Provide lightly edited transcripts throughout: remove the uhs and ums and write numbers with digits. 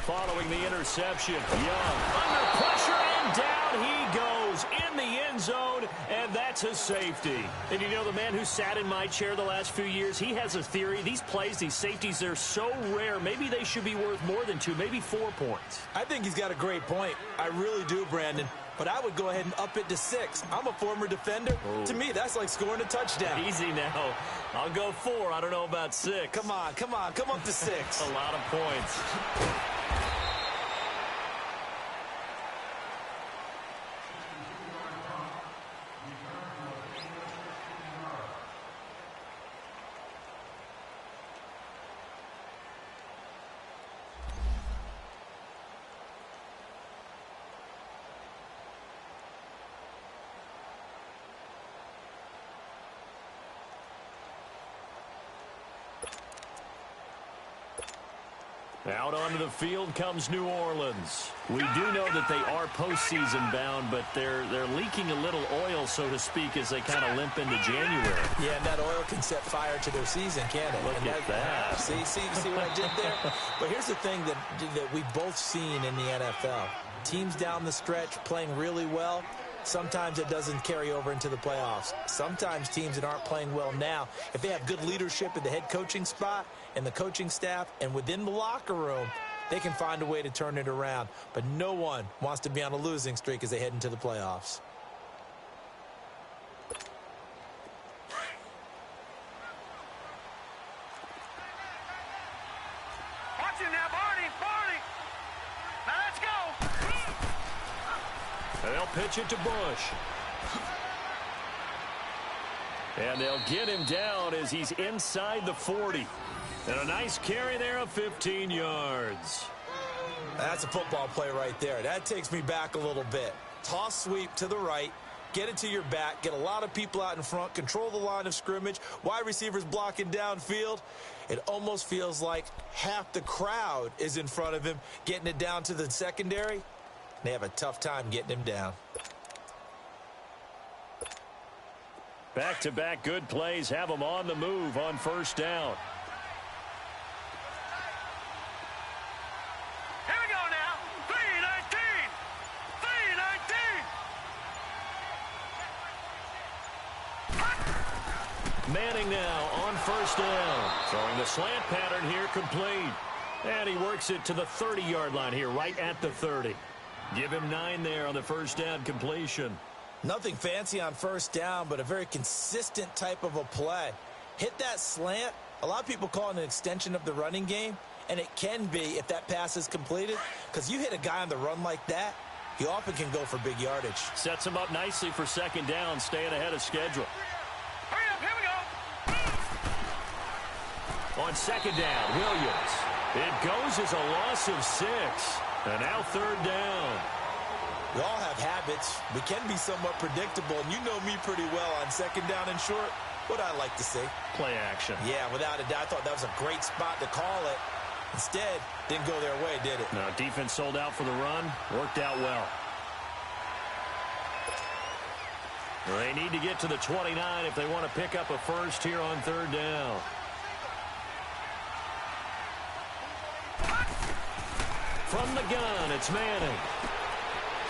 following the interception. Young under pressure, and down he goes in the end zone, and that's a safety. And you know, the man who sat in my chair the last few years, he has a theory. These plays, these safeties, they're so rare. Maybe they should be worth more than 2, maybe 4 points. I think he's got a great point. I really do, Brandon. But I would go ahead and up it to 6. I'm a former defender. Oh. To me, that's like scoring a touchdown. Easy now. I'll go 4. I don't know about 6. Come on. Come up to 6. A lot of points. Out onto the field comes New Orleans. We do know that they are postseason bound, but they're leaking a little oil, so to speak, as they kind of limp into January. Yeah, and that oil can set fire to their season, can't it? Look at that. See what I did there? But here's the thing that we've both seen in the NFL. Teams down the stretch playing really well. Sometimes it doesn't carry over into the playoffs. Sometimes teams that aren't playing well now, if they have good leadership at the head coaching spot and the coaching staff and within the locker room, they can find a way to turn it around. But no one wants to be on a losing streak as they head into the playoffs. Watch him now, Barney. Now let's go. And they'll pitch it to Bush. And they'll get him down as he's inside the 40. And a nice carry there of 15 yards. That's a football play right there. That takes me back a little bit. Toss sweep to the right. Get it to your back. Get a lot of people out in front. Control the line of scrimmage. Wide receivers blocking downfield. It almost feels like half the crowd is in front of him, getting it down to the secondary. They have a tough time getting him down. Back-to-back good plays have them on the move on first down. Here we go now. 3-19. 3-19. Manning now on first down. Throwing the slant pattern here complete. And he works it to the 30-yard line here, right at the 30. Give him 9 there on the first down completion. Nothing fancy on first down, but a very consistent type of a play. Hit that slant. A lot of people call it an extension of the running game, and it can be if that pass is completed, because you hit a guy on the run like that, he often can go for big yardage. Sets him up nicely for second down, staying ahead of schedule. Hurry up, here we go. On second down, Williams. It goes as a loss of 6. And now third down. We all have habits. We can be somewhat predictable, and you know me pretty well on second down and short. What I like to see. Play action. Yeah, without a doubt. I thought that was a great spot to call it. Instead, didn't go their way, did it? No, defense sold out for the run. Worked out well. They need to get to the 29 if they want to pick up a first here on third down. From the gun, it's Manning.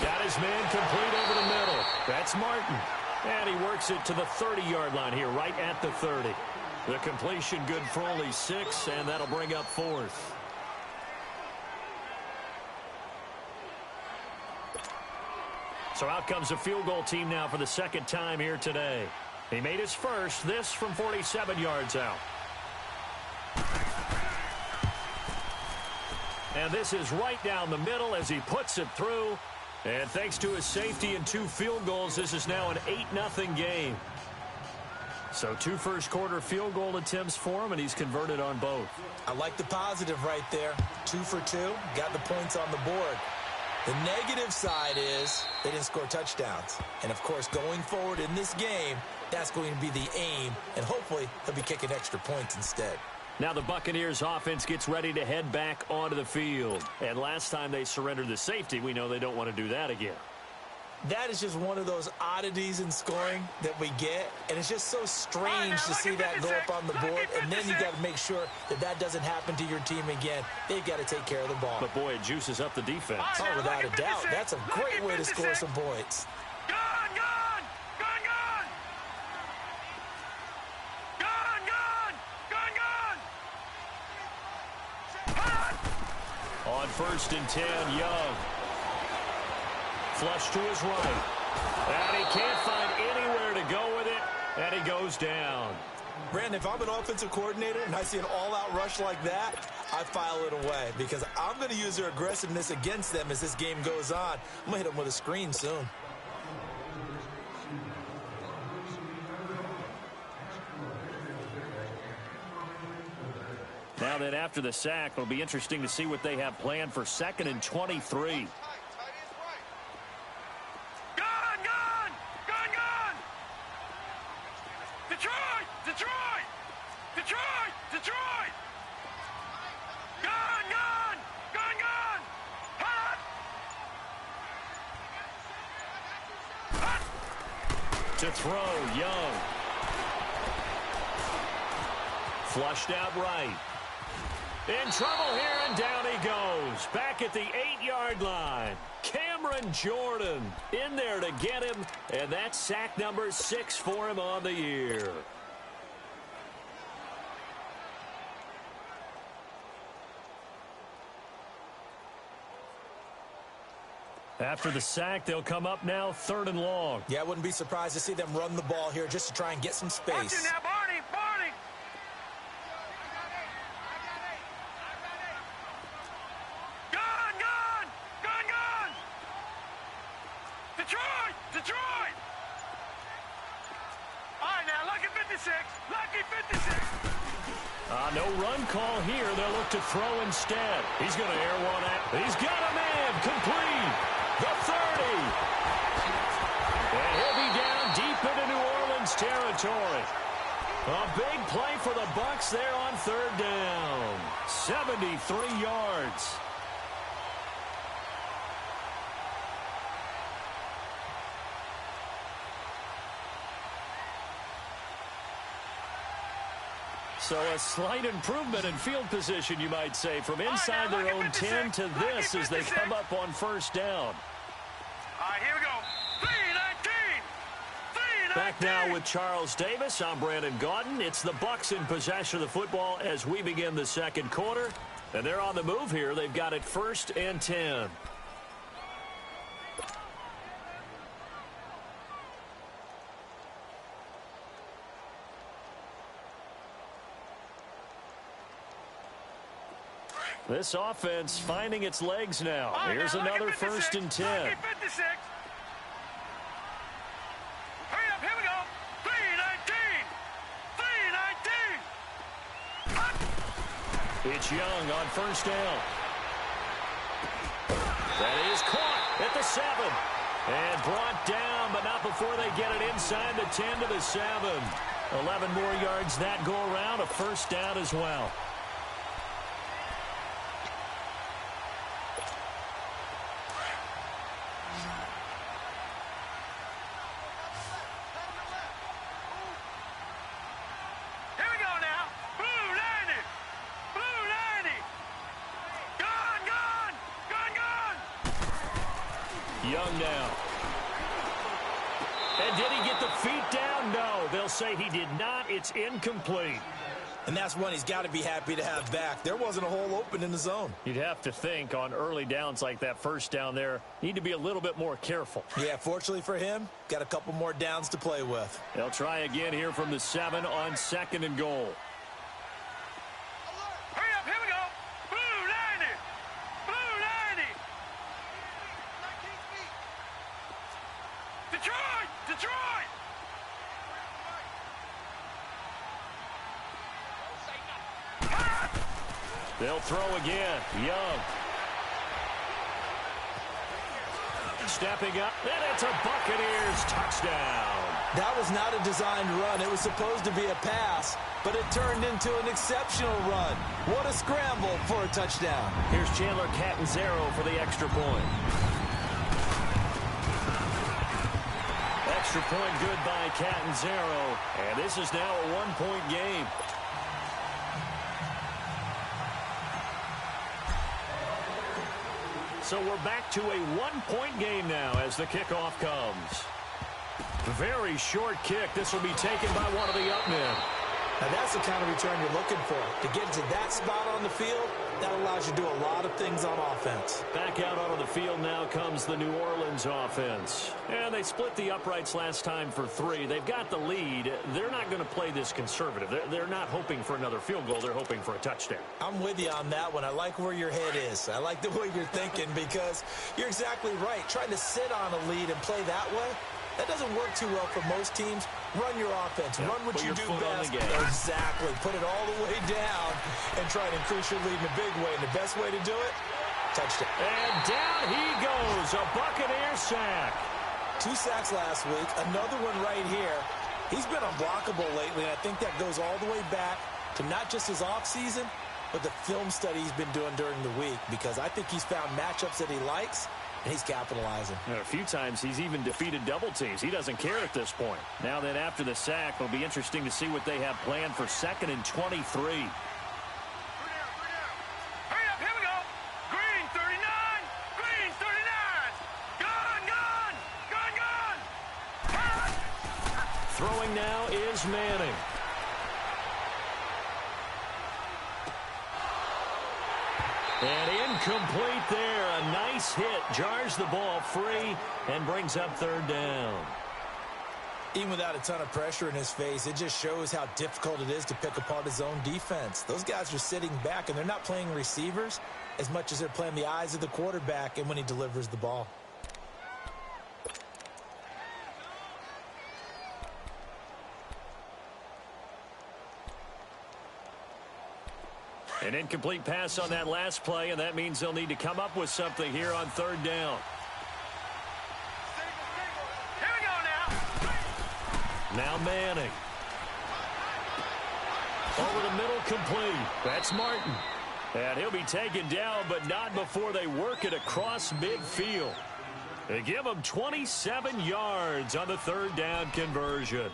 Got his man complete over the middle. That's Martin. And he works it to the 30-yard line here, right at the 30. The completion good for only 6, and that'll bring up 4th. So out comes a field goal team now for the second time here today. He made his first, this from 47 yards out. And this is right down the middle as he puts it through. And thanks to his safety and 2 field goals, this is now an 8-0 game. So 2 first-quarter field goal attempts for him, and he's converted on both. I like the positive right there. 2 for 2, got the points on the board. The negative side is they didn't score touchdowns. And, of course, going forward in this game, that's going to be the aim, and hopefully he'll be kicking extra points instead. Now the Buccaneers offense gets ready to head back onto the field. And last time they surrendered the safety, we know they don't want to do that again. That is just one of those oddities in scoring that we get, and it's just so strange to see that go up on the board, and then you got to make sure that that doesn't happen to your team again. They've got to take care of the ball. But, boy, it juices up the defense. Oh, without a doubt. That's a great way to score some points. Gone, gone! Gone, gone! Gone, gone! Gone, gone! On 1st and 10, Young. Flush to his right. And he can't find anywhere to go with it, and he goes down. Brandon, if I'm an offensive coordinator and I see an all-out rush like that, I file it away because I'm going to use their aggressiveness against them as this game goes on. I'm going to hit them with a screen soon. Now then, after the sack, it'll be interesting to see what they have planned for 2nd and 23. To throw, Young. Flushed out right. In trouble here, and down he goes. Back at the 8-yard line. Cameron Jordan in there to get him, and that's sack number 6 for him on the year. After the sack, they'll come up now 3rd and long. Yeah, I wouldn't be surprised to see them run the ball here just to try and get some space. Watch it now, Barney, Barney. Gone, gone, gone, gone. Detroit, Detroit. All right, now, lucky 56, lucky 56. No run call here. They'll look to throw instead. He's going to air one out. He's got a man complete. The 30. And he'll be down deep into New Orleans territory. A big play for the Bucs there on 3rd down. 73 yards. So a slight improvement in field position, you might say, from inside their own 10 to this as they come up on 1st down. All right, here we go. 3-19. 3-19. Back now with Charles Davis. I'm Brandon Gaudin. It's the Bucs in possession of the football as we begin the 2nd quarter. And they're on the move here. They've got it 1st and 10. This offense finding its legs now. Here's another 1st and 10. Hurry up, here we go. 3-19. 3-19. It's Young on 1st down. That is caught at the 7. And brought down, but not before they get it inside the 10 to the 7. 11 more yards that go around. A 1st down as well. Young now. And did he get the feet down? No. They'll say he did not. It's incomplete. And that's one he's got to be happy to have back. There wasn't a hole open in the zone. You'd have to think on early downs like that 1st down there, need to be a little bit more careful. Yeah, fortunately for him, got a couple more downs to play with. They'll try again here from the 7 on 2nd and goal. Hurry up, here we go. Blue 90. Blue 90. Detroit, Detroit. They'll throw again. Young. Stepping up, and it's a Buccaneers touchdown. That was not a designed run. It was supposed to be a pass, but it turned into an exceptional run. What a scramble for a touchdown. Here's Chandler Catanzaro for the extra point. extra point good by Catanzaro. And this is now a one-point game. So we're back to a one-point game now as the kickoff comes. Very short kick. This will be taken by one of the up men. Now that's the kind of return you're looking for. To get to that spot on the field, that allows you to do a lot of things on offense. Back out onto the field now comes the New Orleans offense. And they split the uprights last time for 3. They've got the lead. They're not going to play this conservative. They're not hoping for another field goal. They're hoping for a touchdown. I'm with you on that one. I like where your head is. I like the way you're thinking because you're exactly right. Trying to sit on a lead and play that way, that doesn't work too well for most teams. Run your offense. Run what you do best. Exactly. Put it all the way down and try to increase your lead in a big way. And the best way to do it, touchdown. And down he goes. A Buccaneer sack. 2 sacks last week. Another one right here. He's been unblockable lately, and I think that goes all the way back to not just his offseason, but the film study he's been doing during the week because I think he's found matchups that he likes, and he's capitalizing. A few times he's even defeated double teams. He doesn't care at this point. Now that after the sack, it'll be interesting to see what they have planned for 2nd and 23. Hurry up, here we go. Green 39. Green 39. Gone. Throwing now is Manning. And incomplete there. A nice hit. Jars the ball free and brings up 3rd down. Even without a ton of pressure in his face, it just shows how difficult it is to pick apart his own defense. Those guys are sitting back, and they're not playing receivers as much as they're playing the eyes of the quarterback and when he delivers the ball. An incomplete pass on that last play, and that means they'll need to come up with something here on 3rd down. Here we go now. Now Manning. Over the middle, complete. That's Martin. And he'll be taken down, but not before they work it across midfield. They give him 27 yards on the 3rd down conversion.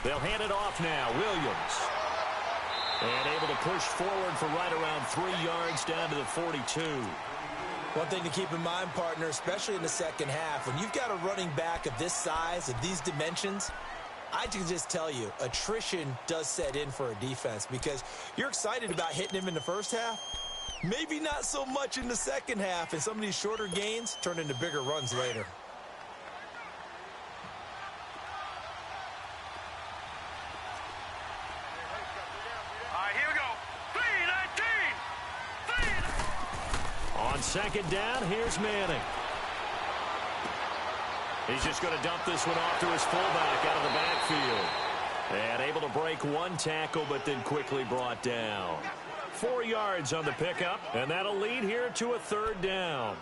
They'll hand it off now. Williams. And able to push forward for right around 3 yards down to the 42. One thing to keep in mind, partner, especially in the second half, when you've got a running back of this size, of these dimensions, I can just tell you, attrition does set in for a defense because you're excited about hitting him in the first half. Maybe not so much in the second half, and some of these shorter gains turn into bigger runs later. On 2nd down, here's Manning. He's just going to dump this one off to his fullback out of the backfield. And able to break 1 tackle, but then quickly brought down. 4 yards on the pickup, and that'll lead here to a 3rd down.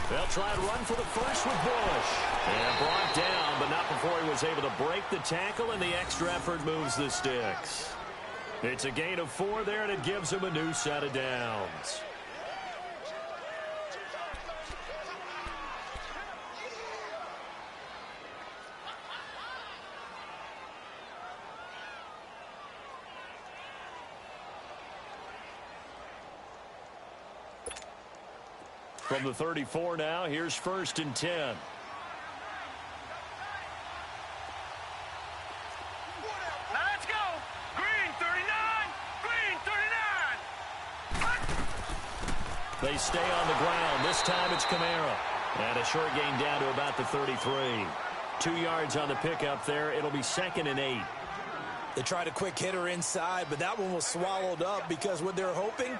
They'll try and run for the first with Bush. And brought down, but not before he was able to break the tackle, and the extra effort moves the sticks. It's a gain of 4 there, and it gives him a new set of downs. From the 34 now, here's 1st and 10. Now let's go. Green 39. Green 39. They stay on the ground. This time it's Kamara. And a short gain down to about the 33. 2 yards on the pickup there. It'll be 2nd and 8. They tried a quick hitter inside, but that one was swallowed up because what they're hoping,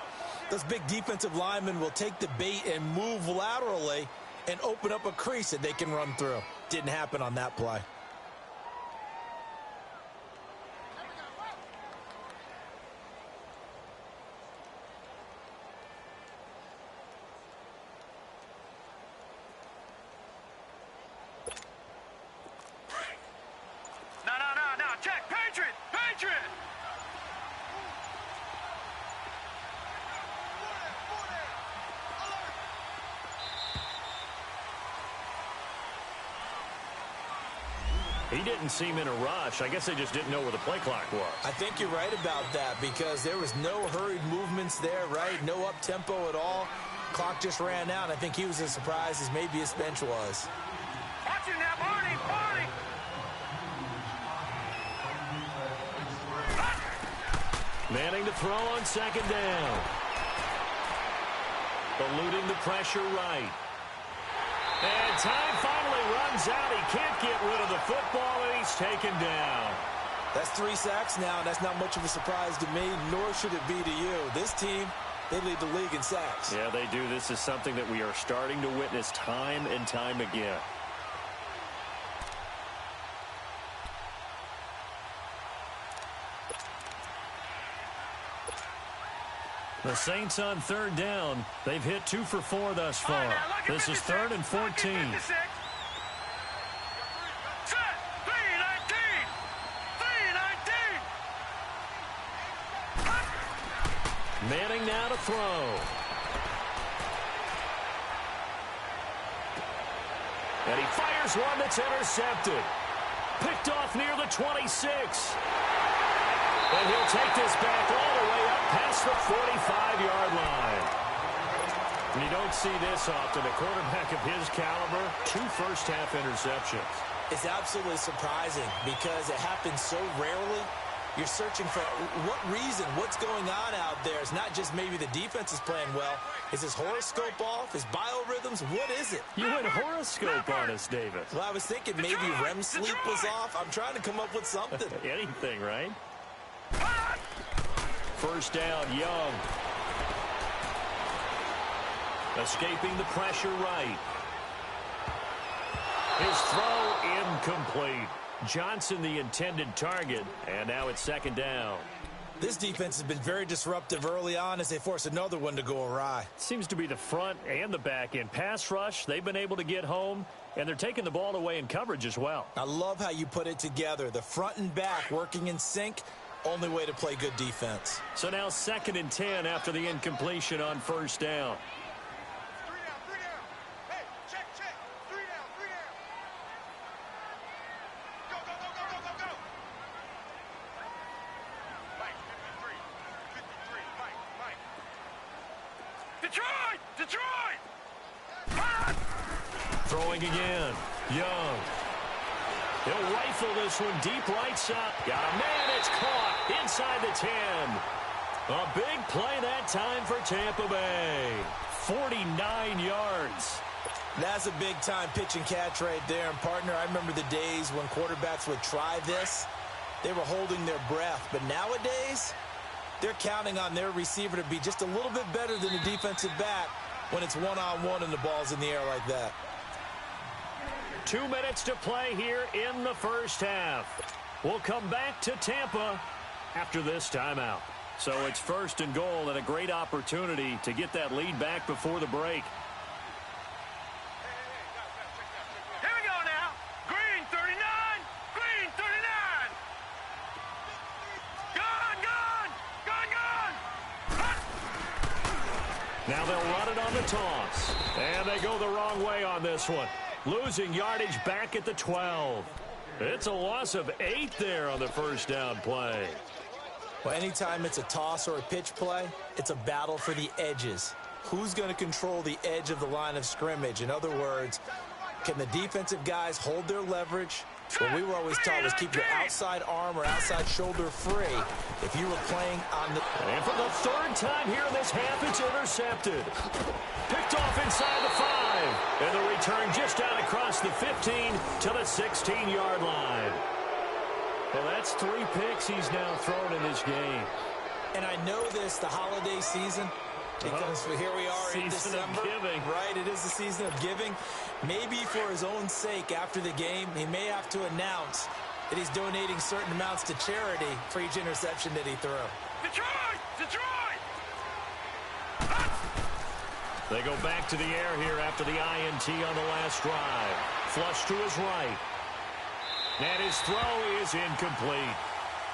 those big defensive linemen will take the bait and move laterally and open up a crease that they can run through. Didn't happen on that play. No. Check. Patriot. Patriot. He didn't seem in a rush. I guess they just didn't know where the play clock was. I think you're right about that because there was no hurried movements there, right? No up-tempo at all. Clock just ran out. I think he was as surprised as maybe his bench was. Watch it now, Barney. Barney. Manning to throw on 2nd down. Eluding the pressure right. And time finally runs out. He can't get rid of the football, and he's taken down. That's 3 sacks now, and that's not much of a surprise to me, nor should it be to you. This team, they lead the league in sacks. Yeah, they do. This is something that we are starting to witness time and time again. The Saints on 3rd down. They've hit 2 for 4 thus far. This is 3rd and 14. Set. 319. 319. Manning now to throw. And he fires one that's intercepted. Picked off near the 26. And he'll take this back all the way up past the 45-yard line. And you don't see this often. A quarterback of his caliber, 2 first-half interceptions. It's absolutely surprising because it happens so rarely. You're searching for what reason, what's going on out there. It's not just maybe the defense is playing well. Is his horoscope off? His biorhythms? What is it? You went horoscope on us, David. Well, I was thinking maybe REM sleep was off. I'm trying to come up with something. Anything, right? 1st down, Young. Escaping the pressure right. His throw incomplete. Johnson the intended target, and now it's 2nd down. This defense has been very disruptive early on as they force another one to go awry. Seems to be the front and the back end. Pass rush, they've been able to get home, and they're taking the ball away in coverage as well. I love how you put it together. The front and back working in sync. Only way to play good defense. So now 2nd and 10 after the incompletion on 1st down. 3 down. Hey, check. 3 down. Go. Mike, 53, Mike. Detroit! Throwing again. Young. He'll rifle this one deep right side. Got a man, it's caught inside the 10. A big play that time for Tampa Bay. 49 yards. That's a big-time pitch and catch right there. And, partner, I remember the days when quarterbacks would try this. They were holding their breath. But nowadays, they're counting on their receiver to be just a little bit better than the defensive back when it's one-on-one and the ball's in the air like that. 2 minutes to play here in the 1st half. We'll come back to Tampa after this timeout. So it's 1st and goal and a great opportunity to get that lead back before the break. Here we go now. Green 39. Green 39. Gone. Now they'll run it on the toss. And they go the wrong way on this one. Losing yardage back at the 12. It's a loss of 8 there on the 1st down play. Well, anytime it's a toss or a pitch play, it's a battle for the edges. who's going to control the edge of the line of scrimmage. In other words, can the defensive guys hold their leverage? What we were always taught was keep your outside arm or outside shoulder free if you were playing on the... And for the third time here in this half, it's intercepted. Picked off inside the 5. And the return just out across the 15 to the 16-yard line. Well, that's 3 picks he's now thrown in this game. And I know this, the holiday season, because here we are in December. Right, it is the season of giving. Maybe for his own sake, after the game, he may have to announce that he's donating certain amounts to charity for each interception that he threw. Detroit! Detroit! They go back to the air here after the INT on the last drive. Flush to his right. And his throw is incomplete.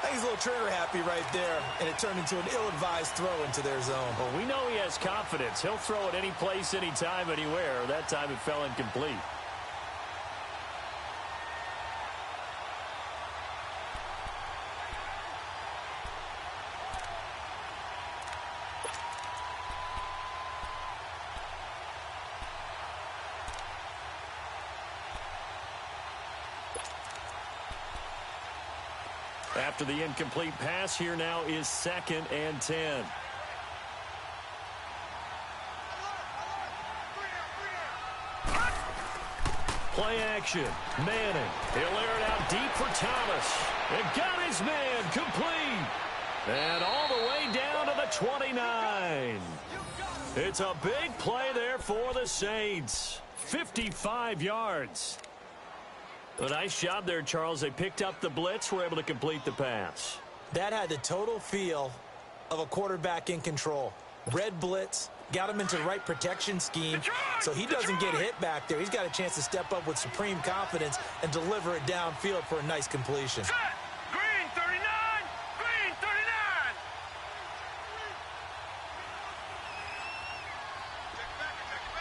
I think he's a little trigger happy right there, and it turned into an ill-advised throw into their zone. Well, we know he has confidence. He'll throw it any place, anytime, anywhere. That time it fell incomplete. After the incomplete pass, here now is 2nd and 10. Play action. Manning. He'll air it out deep for Thomas. And got his man complete. And all the way down to the 29. It's a big play there for the Saints. 55 yards. A nice job there, Charles. They picked up the blitz, were able to complete the pass. That had the total feel of a quarterback in control. Red blitz, got him into the right protection scheme, so he doesn't get hit back there. He's got a chance to step up with supreme confidence and deliver it downfield for a nice completion. Set! Green 39! Green 39!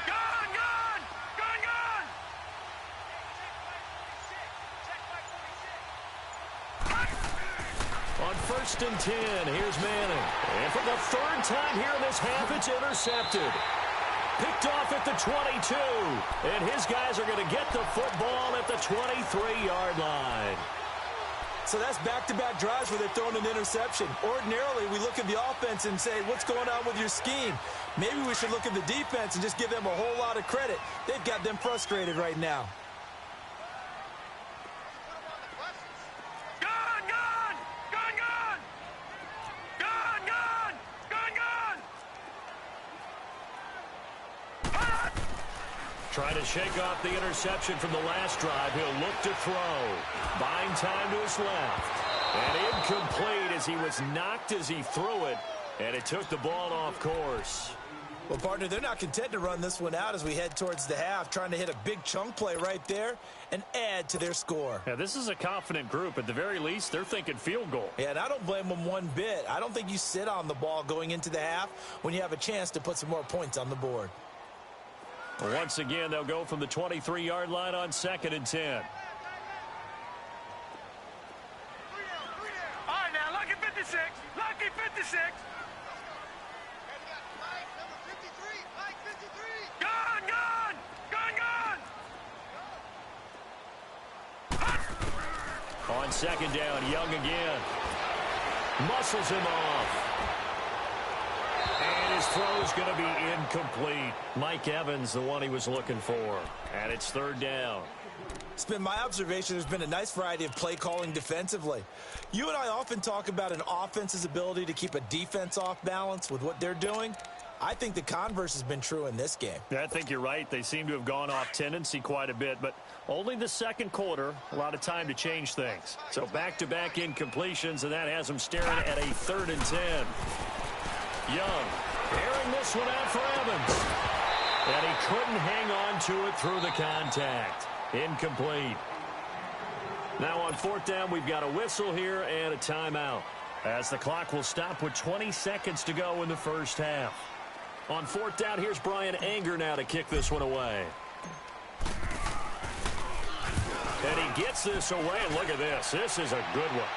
Gone! Gone! Gone! Gone! On 1st and 10, here's Manning. And for the 3rd time here in this half, it's intercepted. Picked off at the 22. And his guys are going to get the football at the 23-yard line. So that's back-to-back drives where they're throwing an interception. Ordinarily, we look at the offense and say, what's going on with your scheme? Maybe we should look at the defense and just give them a whole lot of credit. They've got them frustrated right now. Gone! Gone! Gone! Gone! Gone! Gone! Gone! Gone! Trying to shake off the interception from the last drive. He'll look to throw. Buying time to his left. And incomplete as he was knocked as he threw it. And it took the ball off course. Well, partner, they're not content to run this one out as we head towards the half, trying to hit a big chunk play right there and add to their score. Yeah, this is a confident group. At the very least, they're thinking field goal. Yeah, and I don't blame them one bit. I don't think you sit on the ball going into the half when you have a chance to put some more points on the board. Once again, they'll go from the 23-yard line on 2nd and 10. All right, now, lucky 56. Lucky 56. Gone! Gone! Gone! Gone! On 2nd down, Young again. Muscles him off. And his throw's going to be incomplete. Mike Evans, the one he was looking for. And it's 3rd down. It's been my observation there's been a nice variety of play calling defensively. You and I often talk about an offense's ability to keep a defense off balance with what they're doing. I think the converse has been true in this game. Yeah, I think you're right. They seem to have gone off tendency quite a bit, but only the 2nd quarter, a lot of time to change things. So back-to-back incompletions, and that has them staring at a 3rd and 10. Young, airing this one out for Evans. And he couldn't hang on to it through the contact. Incomplete. Now on 4th down, we've got a whistle here and a timeout, as the clock will stop with 20 seconds to go in the first half. On 4th down, here's Brian Anger now to kick this one away. And he gets this away, and look at this. This is a good one.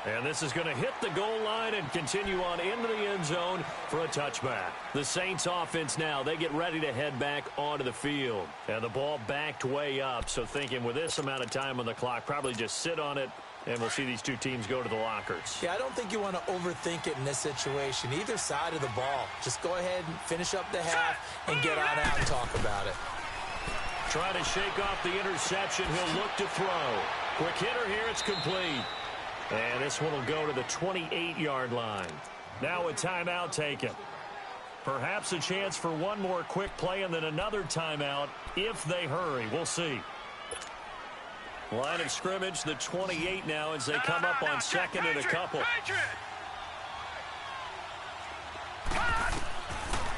And this is going to hit the goal line and continue on into the end zone for a touchback. The Saints offense now, they get ready to head back onto the field. And the ball backed way up, so thinking with this amount of time on the clock, probably just sit on it, and we'll see these two teams go to the lockers. Yeah, I don't think you want to overthink it in this situation. Either side of the ball. Just go ahead and finish up the half and get on out and talk about it. Trying to shake off the interception. He'll look to throw. Quick hitter here. It's complete. And this one will go to the 28-yard line. Now a timeout taken. Perhaps a chance for one more quick play and then another timeout if they hurry. We'll see. Line of scrimmage, the 28 now as they come up on second and a couple.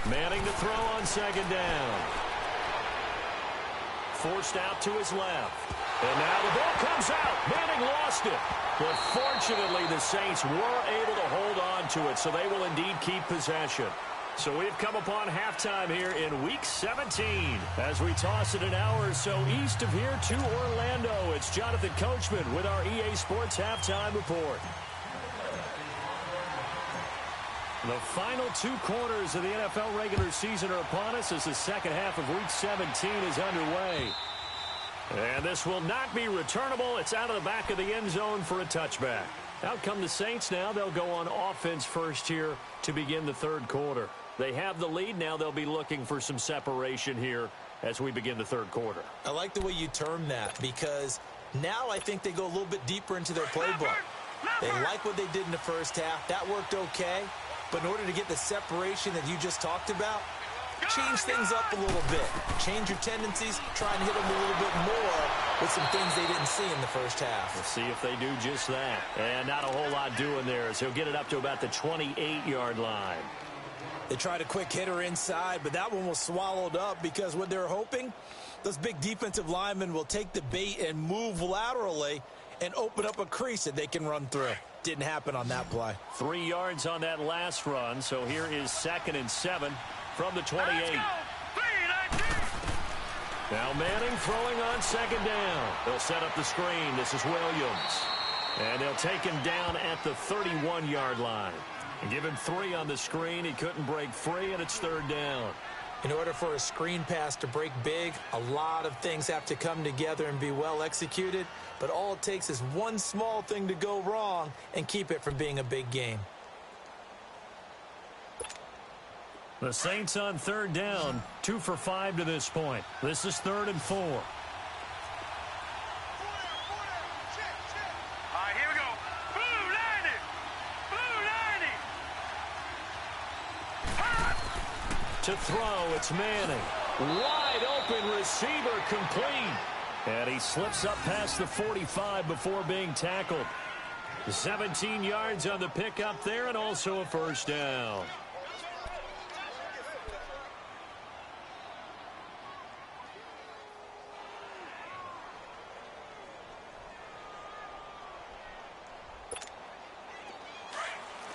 Manning to throw on second down. Forced out to his left. And now the ball comes out. Manning lost it. But fortunately, the Saints were able to hold on to it, so they will indeed keep possession. So we've come upon halftime here in Week 17. As we toss it an hour or so east of here to Orlando, it's Jonathan Coachman with our EA Sports Halftime Report. The final two quarters of the NFL regular season are upon us as the second half of Week 17 is underway. And this will not be returnable. It's out of the back of the end zone for a touchback. Out come the Saints now. They'll go on offense first here to begin the third quarter. They have the lead. Now they'll be looking for some separation here as we begin the third quarter. I like the way you term that because now I think they go a little bit deeper into their playbook. They like what they did in the first half. That worked okay. But in order to get the separation that you just talked about, change things up a little bit. Change your tendencies. Try and hit them a little bit more with some things they didn't see in the first half. We'll see if they do just that. And not a whole lot doing there as he'll get it up to about the 28-yard line. They tried a quick hitter inside, but that one was swallowed up because what they're hoping, those big defensive linemen will take the bait and move laterally and open up a crease that they can run through. Didn't happen on that play. 3 yards on that last run, so here is 2nd and 7 from the 28. Now Manning throwing on second down. They'll set up the screen. This is Williams. And they'll take him down at the 31-yard line. And give him 3 on the screen. He couldn't break free, and it's 3rd down. In order for a screen pass to break big, a lot of things have to come together and be well executed. But all it takes is one small thing to go wrong and keep it from being a big game. The Saints on 3rd down, 2 for 5 to this point. This is 3rd and 4. All right, here we go. Blue 90. Blue 90. To throw, it's Manning. Wide open receiver complete. And he slips up past the 45 before being tackled. 17 yards on the pickup there and also a 1st down.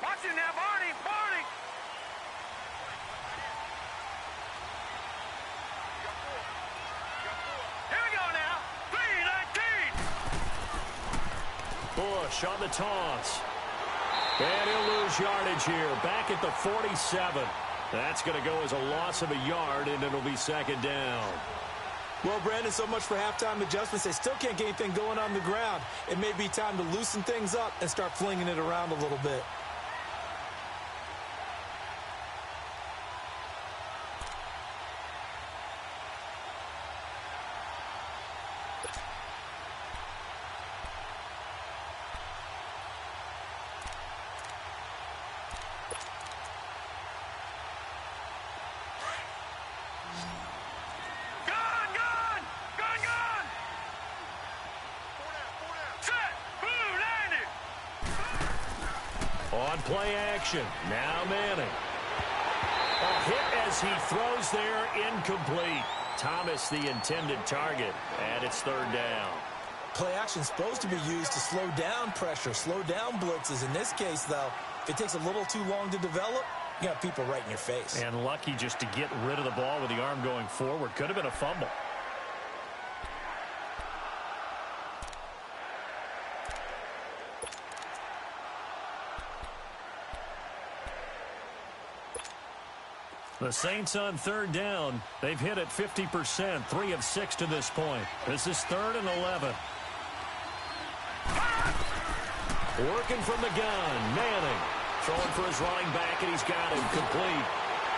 Watch it now, Barney. Here we go now. 3-19. Bush on the toss. And he'll lose yardage here. Back at the 47. That's going to go as a loss of a yard, and it'll be 2nd down. Well, Brandon, so much for halftime adjustments. They still can't get anything going on the ground. It may be time to loosen things up and start flinging it around a little bit. On play action, now Manning. A hit as he throws there, incomplete. Thomas the intended target, and it's 3rd down. Play action is supposed to be used to slow down pressure, slow down blitzes. In this case, though, if it takes a little too long to develop, you got people right in your face. And lucky just to get rid of the ball with the arm going forward. Could have been a fumble. The Saints on third down. They've hit it 50%, 3 of 6 to this point. This is 3rd and 11. Working from the gun, Manning. Throwing for his running back, and he's got him complete.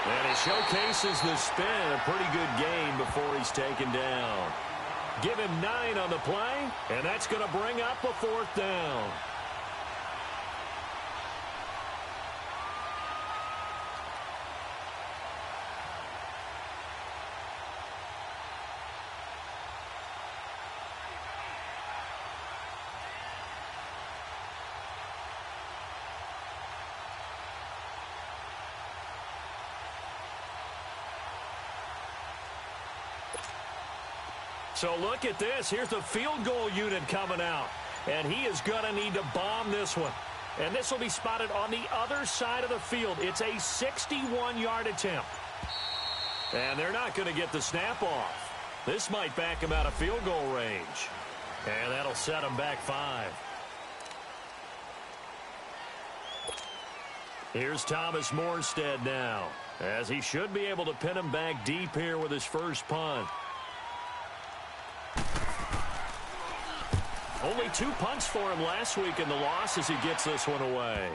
And he showcases the spin. A pretty good game before he's taken down. Give him 9 on the play, and that's going to bring up a 4th down. So look at this. Here's the field goal unit coming out. And he is going to need to bomb this one. And this will be spotted on the other side of the field. It's a 61-yard attempt. And they're not going to get the snap off. This might back him out of field goal range. And that'll set him back 5. Here's Thomas Morstead now, as he should be able to pin him back deep here with his first punt. Only 2 punts for him last week in the loss as he gets this one away.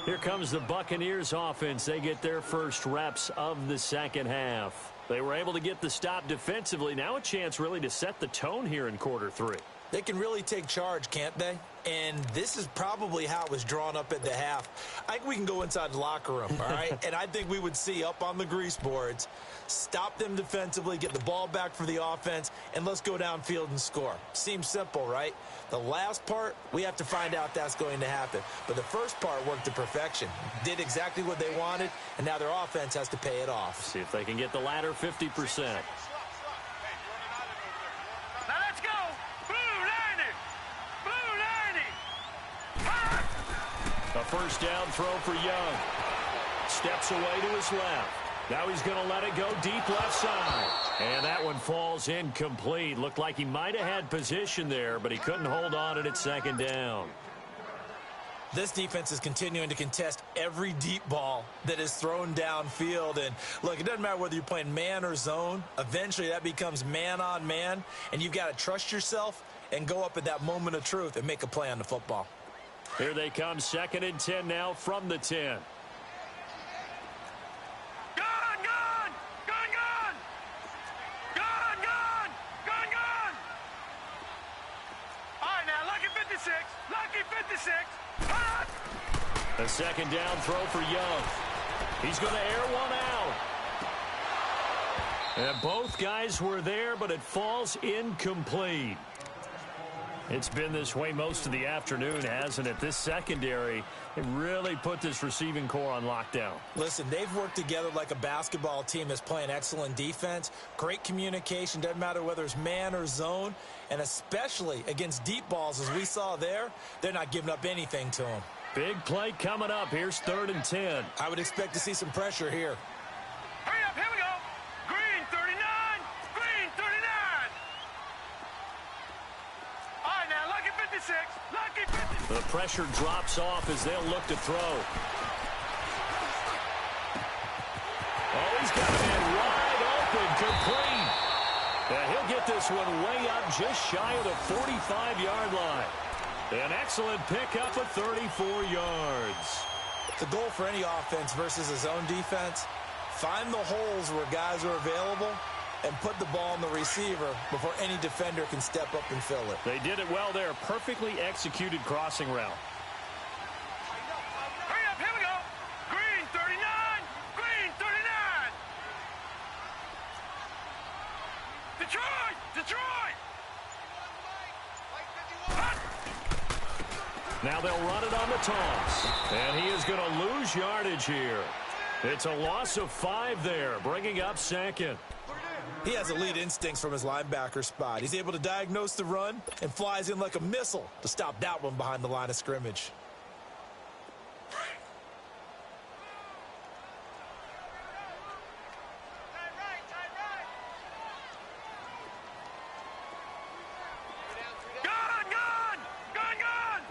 Here comes the Buccaneers offense. They get their first reps of the second half. They were able to get the stop defensively. Now a chance really to set the tone here in quarter 3. They can really take charge, can't they? And this is probably how it was drawn up at the half. I think we can go inside the locker room, all right? And I think we would see up on the grease boards, stop them defensively, get the ball back for the offense, and let's go downfield and score. Seems simple, right? The last part, we have to find out that's going to happen. But the first part worked to perfection. Did exactly what they wanted, and now their offense has to pay it off. See if they can get the latter 50%. A first down throw for Young. Steps away to his left. Now he's going to let it go deep left side. And that one falls incomplete. Looked like he might have had position there, but he couldn't hold on at second down. This defense is continuing to contest every deep ball that is thrown downfield. And, look, it doesn't matter whether you're playing man or zone. Eventually that becomes man on man, and you've got to trust yourself and go up at that moment of truth and make a play on the football. Here they come, 2nd and 10 now from the 10. Gun, gun! Gun, gun! Gun, gun! Gun, gun! All right, now, lucky 56. Lucky 56. Hot! A second down throw for Young. He's going to air one out. And both guys were there, but it falls incomplete. It's been this way most of the afternoon, hasn't it? This secondary, it really put this receiving core on lockdown. Listen, they've worked together like a basketball team that's playing excellent defense. Great communication, doesn't matter whether it's man or zone. And especially against deep balls, as we saw there, they're not giving up anything to them. Big play coming up. Here's 3rd and 10. I would expect to see some pressure here. Hurry up, here we go. Green 39. Green 39. All right, now, lucky 56. Lucky 56. The pressure drops off as they'll look to throw. Oh, he's got a man wide open, complete. Yeah, he'll get this one way up just shy of the 45-yard line. An excellent pickup of 34 yards. The goal for any offense versus a zone defense, find the holes where guys are available and put the ball on the receiver before any defender can step up and fill it. They did it well there. Perfectly executed crossing route. Hurry up, here we go. Green 39. Green 39. Detroit! Detroit! Now they'll run it on the toss. And he is going to lose yardage here. It's a loss of 5 there, bringing up 2nd. He has elite instincts from his linebacker spot. He's able to diagnose the run and flies in like a missile to stop that one behind the line of scrimmage. Gun, gun! Gun, gun!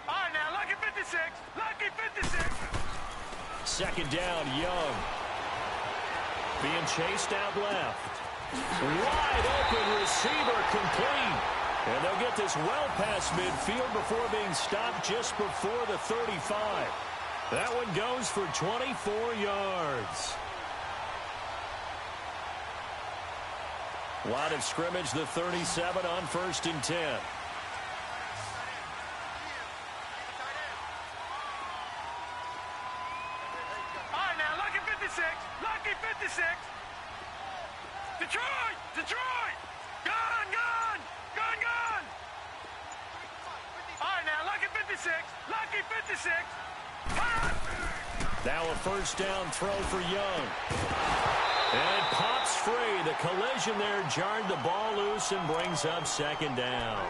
All right, now, lucky 56. Lucky 56. second down. Young being chased out left. Wide open receiver, complete. And they'll get this well past midfield before being stopped just before the 35. That one goes for 24 yards. Line of scrimmage, the 37 on 1st and 10. All right, now, lucky 56. Lucky 56. Detroit! Detroit! Gun! Gun! Gun! Gun! All right, now, lucky 56. Lucky 56. Now a first down throw for Young. And it pops free. The collision there jarred the ball loose and brings up second down.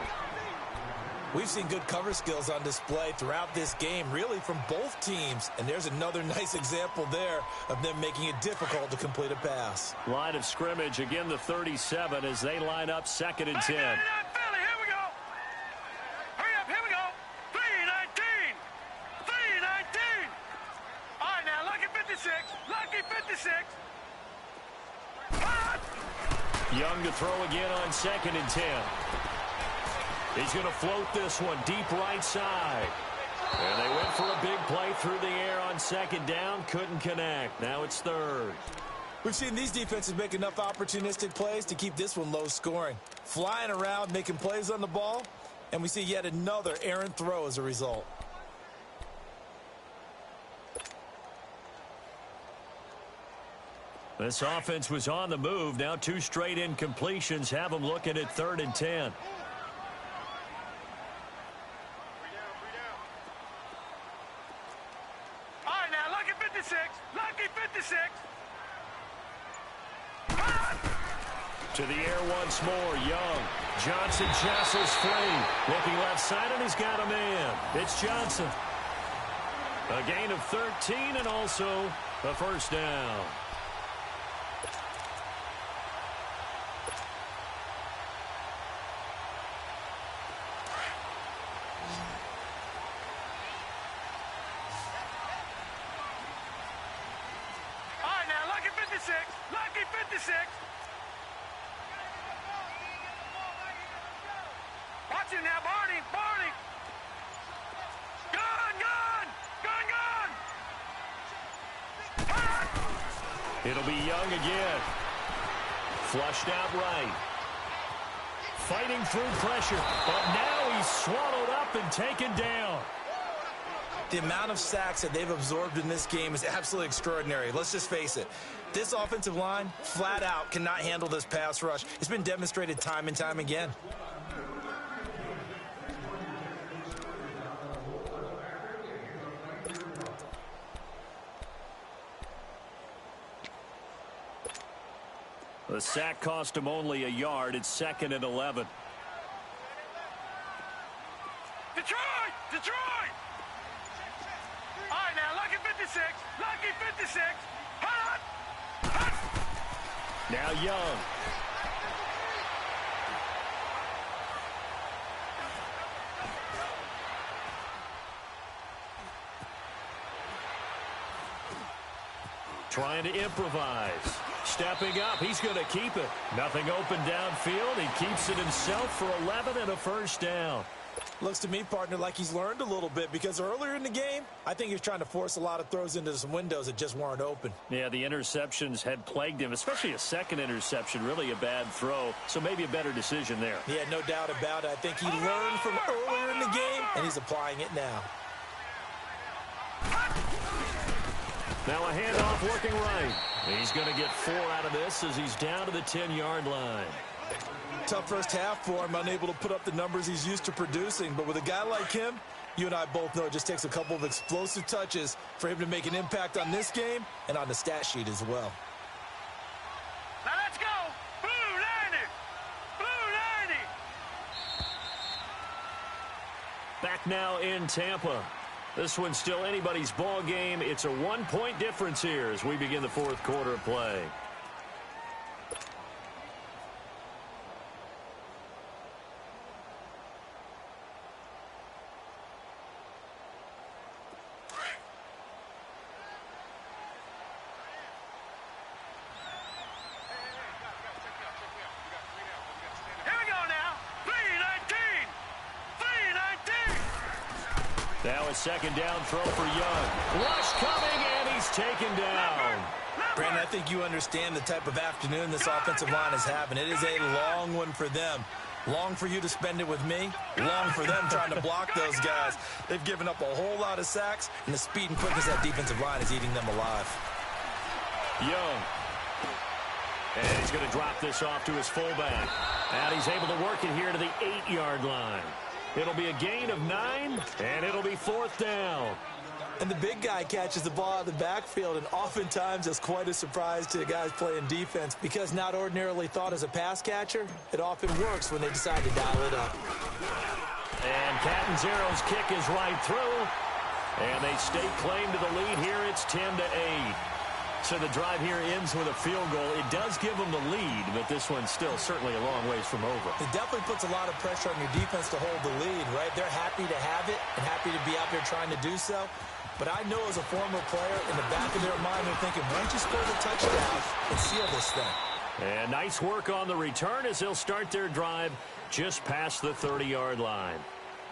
We've seen good cover skills on display throughout this game, really from both teams. And there's another nice example there of them making it difficult to complete a pass. Line of scrimmage, again the 37 as they line up 2nd and 10. Philly, here we go. Hurry up, here we go. 3-19. 3-19. All right, now, lucky 56. Lucky 56. Young to throw again on 2nd and 10. He's going to float this one deep right side. And they went for a big play through the air on 2nd down. Couldn't connect. Now it's 3rd. We've seen these defenses make enough opportunistic plays to keep this one low scoring. Flying around, making plays on the ball. And we see yet another errant throw as a result. This offense was on the move. Now 2 straight incompletions have them looking at 3rd and 10. All right, now, lucky 56. Lucky 56. To the air once more. Young. Johnson jostles free. Looking left side, and he's got a man. It's Johnson. A gain of 13 and also a first down. Lucky 56. Watch it now, Barney. Barney. Gun, gun. Gun, gun. It'll be Young again. Flushed out right. Fighting through pressure. But now he's swallowed up and taken down. The amount of sacks that they've absorbed in this game is absolutely extraordinary. Let's just face it. This offensive line, flat out, cannot handle this pass rush. It's been demonstrated time and time again. The sack cost him only a yard. It's 2nd and 11. Detroit! Detroit! All right, now, lucky 56. Lucky 56. Hot! Hot! Now Young. Trying to improvise. Stepping up. He's going to keep it. Nothing open downfield. He keeps it himself for 11 and a first down. Looks to me, partner, like he's learned a little bit because earlier in the game, I think he was trying to force a lot of throws into some windows that just weren't open. Yeah, the interceptions had plagued him, especially a second interception, really a bad throw, so maybe a better decision there. Yeah, no doubt about it. I think he learned from earlier in the game, and he's applying it now. Now a handoff working right. He's going to get 4 out of this as he's down to the 10-yard line. Tough first half for him, unable to put up the numbers he's used to producing. But with a guy like him, you and I both know it just takes a couple of explosive touches for him to make an impact on this game and on the stat sheet as well. Now let's go. Blue 90. Blue 90. Back now in Tampa. This one's still anybody's ball game. It's a 1-point difference here as we begin the fourth quarter of play. Now a second down throw for Young. Rush coming, and he's taken down. Brandon, I think you understand the type of afternoon this offensive line is having. It is a long one for them. Long for you to spend it with me. Long for them trying to block those guys. They've given up a whole lot of sacks, and the speed and quickness of that defensive line is eating them alive. Young. And he's going to drop this off to his fullback. And he's able to work it here to the 8-yard line. It'll be a gain of 9, and it'll be 4th down. And the big guy catches the ball out of the backfield, and oftentimes it's quite a surprise to the guys playing defense because not ordinarily thought as a pass catcher, it often works when they decide to dial it up. And Catanzaro's kick is right through, and they stake claim to the lead here. It's 10-8. So the drive here ends with a field goal. It does give them the lead, but this one's still certainly a long ways from over. It definitely puts a lot of pressure on your defense to hold the lead, right? They're happy to have it and happy to be out there trying to do so. But I know as a former player, in the back of their mind, they're thinking, why don't you score the touchdown and seal this thing? And nice work on the return as they'll start their drive just past the 30-yard line.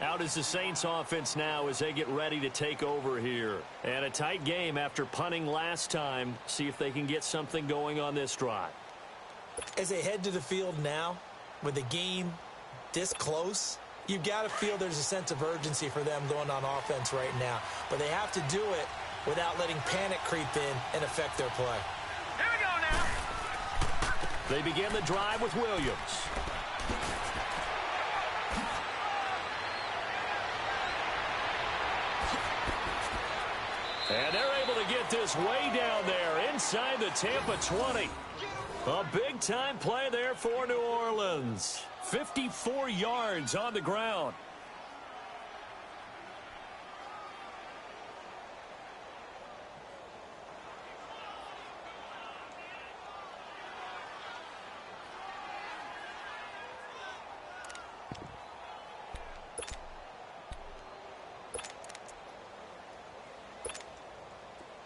Out is the Saints offense now as they get ready to take over here. And a tight game after punting last time. See if they can get something going on this drive. As they head to the field now, with the game this close, you've got to feel there's a sense of urgency for them going on offense right now. But they have to do it without letting panic creep in and affect their play. Here we go now. They begin the drive with Williams. And they're able to get this way down there inside the Tampa 20. A big-time play there for New Orleans. 54 yards on the ground.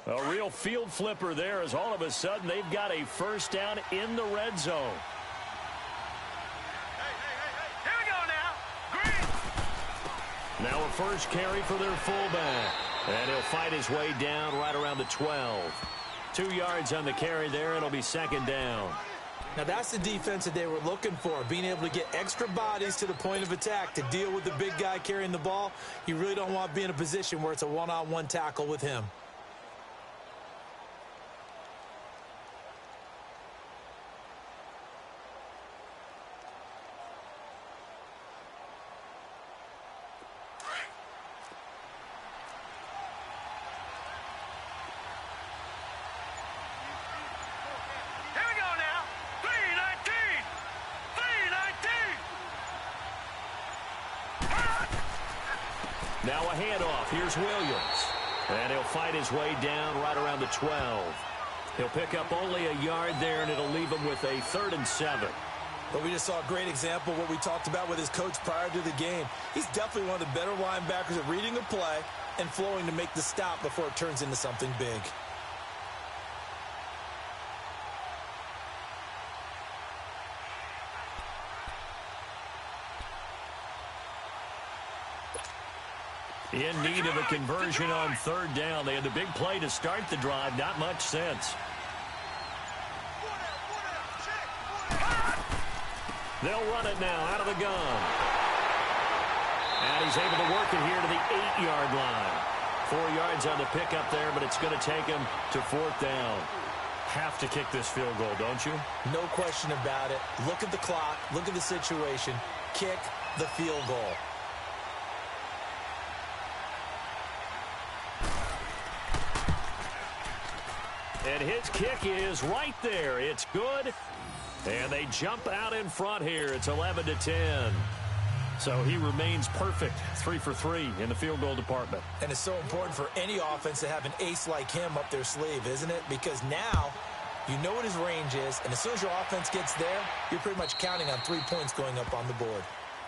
A real field flipper there as all of a sudden they've got a first down in the red zone. Here we go now. Green. Now a first carry for their fullback. And he'll fight his way down right around the 12. 2 yards on the carry there. It'll be second down. Now that's the defense that they were looking for, being able to get extra bodies to the point of attack to deal with the big guy carrying the ball. You really don't want to be in a position where it's a one-on-one tackle with him. Now a handoff. Here's Williams. And he'll fight his way down right around the 12. He'll pick up only a yard there, and it'll leave him with a 3rd and 7. But we just saw a great example of what we talked about with his coach prior to the game. He's definitely one of the better linebackers at reading a play and flowing to make the stop before it turns into something big. In need of a conversion on 3rd down. They had the big play to start the drive. Not much sense. They'll run it now out of the gun. And he's able to work it here to the 8-yard line. 4 yards on the pickup there, but it's going to take him to 4th down. Have to kick this field goal, don't you? No question about it. Look at the clock. Look at the situation. Kick the field goal. And his kick is right there. It's good. And they jump out in front here. It's 11-10. So he remains perfect. 3 for 3 in the field goal department. And it's so important for any offense to have an ace like him up their sleeve, isn't it? Because now you know what his range is. And as soon as your offense gets there, you're pretty much counting on 3 points going up on the board.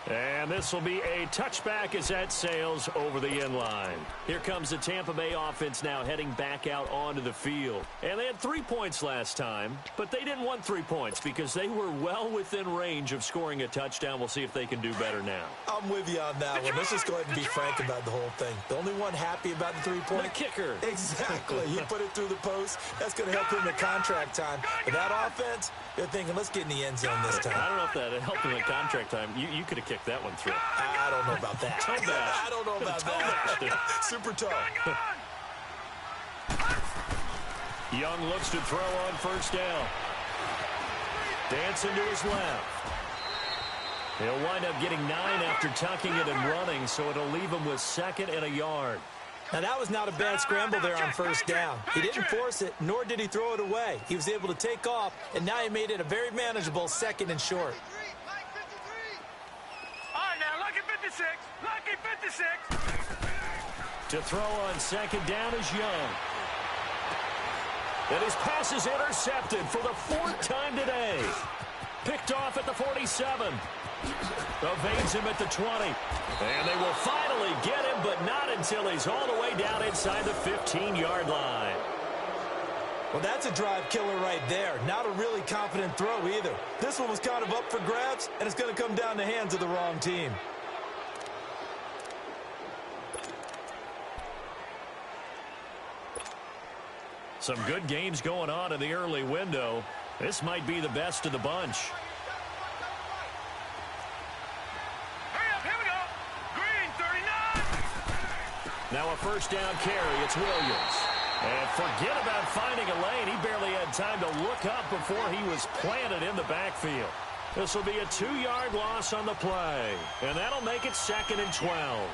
And this will be a touchback as that sails over the end line. Here comes the Tampa Bay offense now heading back out onto the field. And they had 3 points last time, but they didn't want 3 points because they were well within range of scoring a touchdown. We'll see if they can do better now. I'm with you on that one. Let's just go ahead and be frank about the whole thing. The only one happy about the 3-point? The kicker. Exactly. He put it through the post. That's going to help him in contract time. But that offense, they're thinking, let's get in the end zone this time. I don't know if that helped him in contract time. You could have kicked that one through. I don't know about that. I don't know about that. Super tough. Young looks to throw on first down. Dancing to his left. He'll wind up getting 9 after tucking it and running, so it'll leave him with 2nd and a yard. Now, that was not a bad scramble there on first down. He didn't force it, nor did he throw it away. He was able to take off, and now he made it a very manageable 2nd and short. Lucky 56. To throw on 2nd down is Young. And his pass is intercepted for the 4th time today. Picked off at the 47. Evades him at the 20. And they will finally get him, but not until he's all the way down inside the 15-yard line. Well, that's a drive killer right there. Not a really confident throw either. This one was kind of up for grabs, and it's going to come down the hands of the wrong team. Some good games going on in the early window. This might be the best of the bunch. Hurry up, here we go. Green, 39. Now a first down carry. It's Williams. And forget about finding a lane. He barely had time to look up before he was planted in the backfield. This will be a 2-yard loss on the play. And that'll make it 2nd and 12.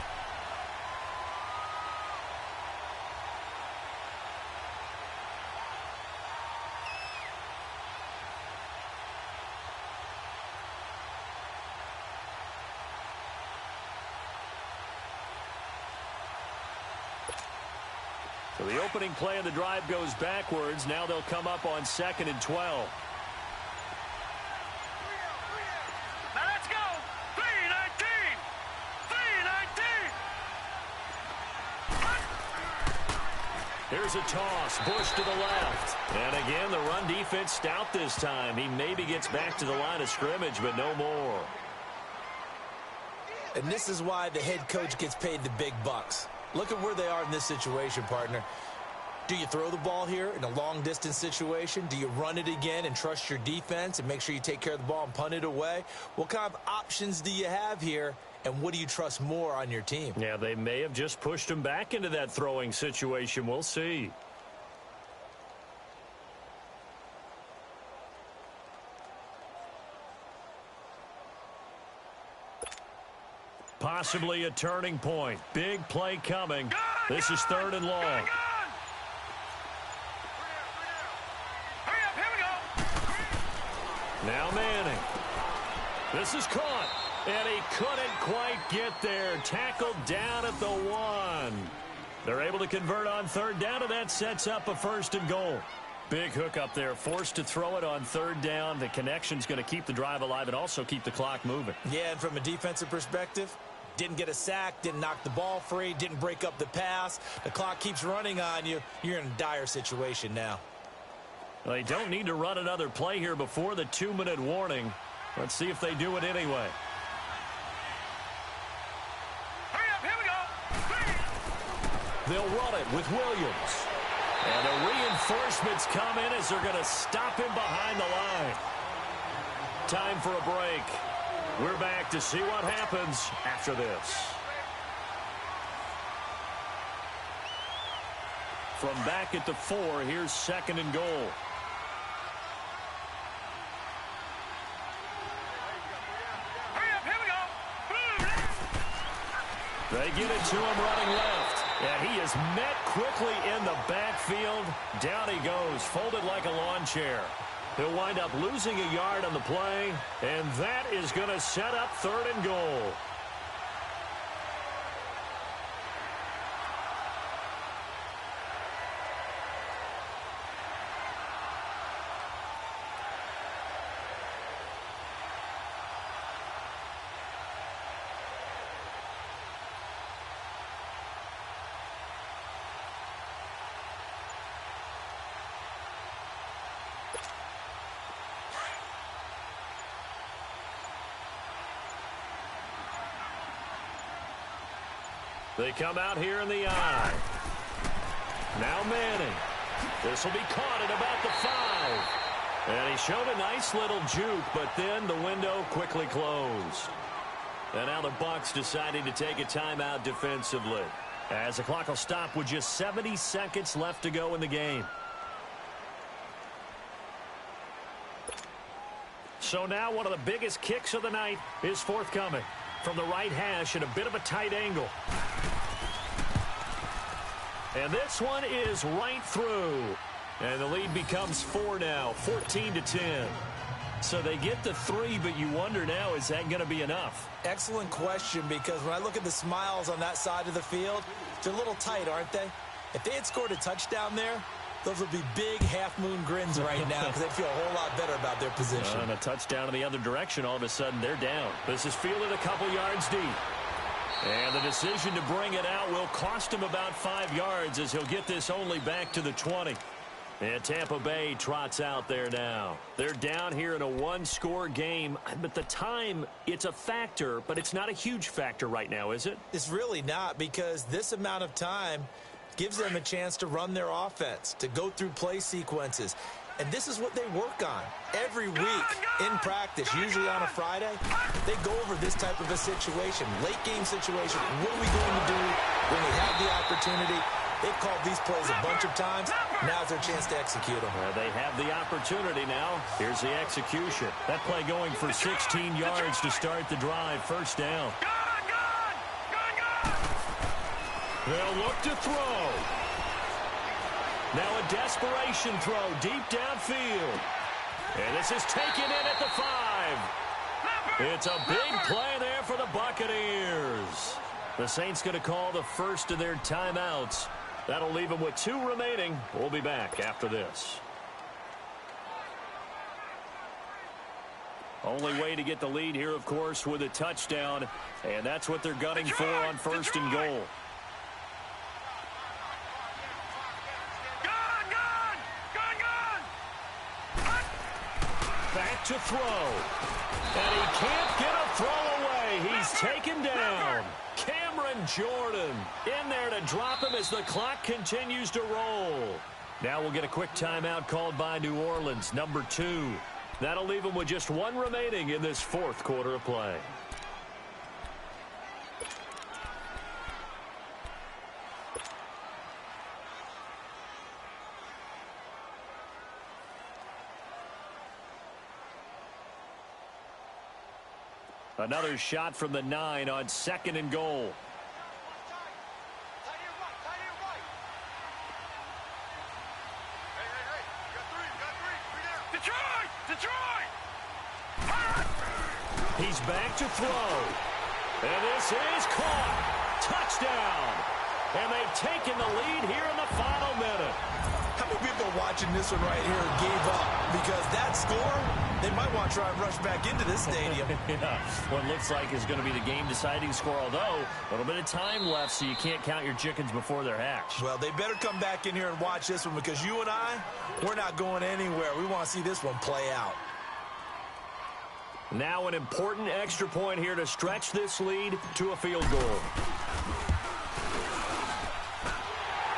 So the opening play of the drive goes backwards. Now they'll come up on 2nd and 12. Now let's go. 319. 319. Here's a toss. Bush to the left. And again, the run defense stout this time. He maybe gets back to the line of scrimmage, but no more. And this is why the head coach gets paid the big bucks. Look at where they are in this situation, partner. Do you throw the ball here in a long-distance situation? Do you run it again and trust your defense and make sure you take care of the ball and punt it away? What kind of options do you have here, and what do you trust more on your team? Yeah, they may have just pushed him back into that throwing situation. We'll see. Possibly a turning point. Big play coming. This is 3rd and long. Hurry up, here we go. Now Manning. This is caught. And he couldn't quite get there. Tackled down at the 1. They're able to convert on 3rd down, and that sets up a 1st and goal. Big hook up there. Forced to throw it on 3rd down. The connection's going to keep the drive alive and also keep the clock moving. Yeah, and from a defensive perspective, didn't get a sack, didn't knock the ball free, didn't break up the pass. The clock keeps running on you. You're in a dire situation now. They don't need to run another play here before the 2-minute warning. Let's see if they do it anyway. Hurry up, here we go. They'll run it with Williams. And the reinforcements come in as they're going to stop him behind the line. Time for a break. We're back to see what happens after this. From back at the 4, here's 2nd and goal. Hurry up, here we go. They get it to him running left. And he is met quickly in the backfield. Down he goes, folded like a lawn chair. He'll wind up losing a yard on the play, and that is going to set up 3rd and goal. They come out here in the eye. Now Manning. This will be caught at about the 5. And he showed a nice little juke, but then the window quickly closed. And now the Bucs decided to take a timeout defensively, as the clock will stop with just 70 seconds left to go in the game. So now one of the biggest kicks of the night is forthcoming from the right hash at a bit of a tight angle. And this one is right through. And the lead becomes 4 now, 14-10. So they get the 3, but you wonder now, is that going to be enough? Excellent question, because when I look at the smiles on that side of the field, they're a little tight, aren't they? If they had scored a touchdown there, those would be big half-moon grins right now because they'd feel a whole lot better about their position. And a touchdown in the other direction, all of a sudden they're down. This is fielded a couple yards deep. And the decision to bring it out will cost him about 5 yards, as he'll get this only back to the 20. And Tampa Bay trots out there now. They're down here in a one-score game. But the time, it's a factor, but it's not a huge factor right now, is it? It's really not, because this amount of time gives them a chance to run their offense, to go through play sequences. And this is what they work on every week in practice, usually on a Friday. They go over this type of a situation, late-game situation. What are we going to do when we have the opportunity? They've called these plays a bunch of times. Now's their chance to execute them. They have the opportunity now. Here's the execution. That play going for 16 yards to start the drive. First down. They'll look to throw. Now a desperation throw deep downfield. And this is taken in at the 5. It's a big play there for the Buccaneers. The Saints going to call the first of their timeouts. That'll leave them with 2 remaining. We'll be back after this. Only way to get the lead here, of course, with a touchdown. And that's what they're gunning for on first and goal. Back to throw. And he can't get a throw away. He's taken down. Jordan in there to drop him as the clock continues to roll. Now we'll get a quick timeout called by New Orleans, number 2. That'll leave them with just 1 remaining in this 4th quarter of play. Another shot from the 9 on 2nd and goal. He's back to throw. And this is caught. Touchdown. And they've taken the lead here in the final minute. How many people watching this one right here gave up? Because that score, they might want to try and rush back into this stadium. Yeah, what looks like is going to be the game-deciding score, although a little bit of time left, so you can't count your chickens before they're hatched. Well, they better come back in here and watch this one, because you and I, we're not going anywhere. We want to see this one play out. Now an important extra point here to stretch this lead to a field goal.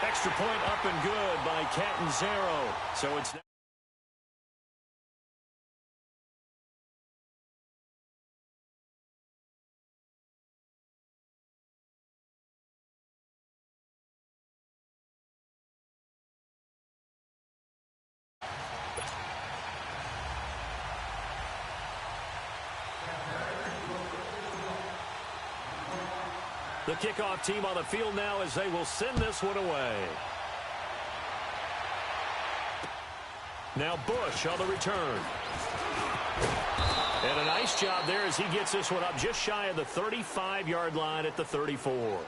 Extra point up and good by Catanzaro. So it's... The kickoff team on the field now as they will send this one away. Now Bush on the return. And a nice job there as he gets this one up just shy of the 35-yard line at the 34.